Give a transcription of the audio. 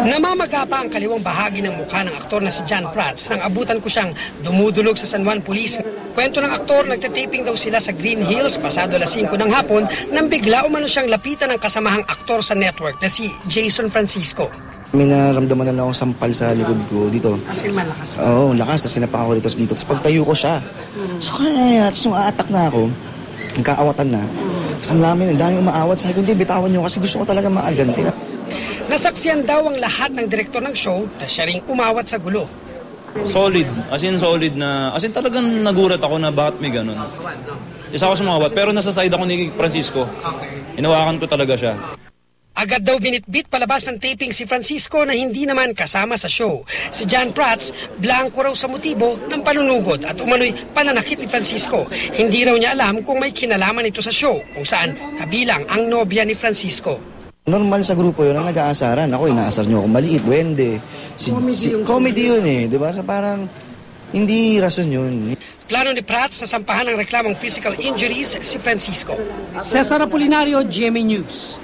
Namamaga pa ang kaliwang bahagi ng mukha ng aktor na si John Prats nang abutan ko siyang dumudulog sa San Juan Police. Kwento ng aktor, nagtataping daw sila sa Green Hills pasado alas 5 ng hapon nang bigla umano siyang lapitan ng kasamahang aktor sa network na si Jason Francisco. May nararamdaman na lang akong sampal sa likod ko dito. Kasi malakas. Oo, lakas. Tapos sinapak ako dito. Tapos pagtayo ko siya. So, kaya nangyayari. Tapos nung aatak na ako, nagkaawatan na. Tapos ang lamin, ang daming umaawat. Sabi ko, hindi, bitawan niyo kasi gusto ko talaga maaganti. Nasaksiyan daw ang lahat ng direktor ng show na siya ring umawat sa gulo. Solid. As in solid na... As in talagang nagulat ako na bakit may ganun. Isa ako sumawat. Pero nasa side ako ni Francisco. Inawakan ko talaga siya. Agad daw binitbit palabas ng taping si Francisco na hindi naman kasama sa show. Si John Prats, blanco raw sa motibo ng panunugod at umano'y pananakit ni Francisco. Hindi raw niya alam kung may kinalaman ito sa show, kung saan kabilang ang nobya ni Francisco. Normal sa grupo yun ang nag-aasaran. Ako, inaasar niyo ako maliit, duwende. Comedy yun eh, di ba? So parang hindi rason yun. Plano ni Prats na sampahan ng reklamong physical injuries si Francisco. Cesar Apolinario, GMA News.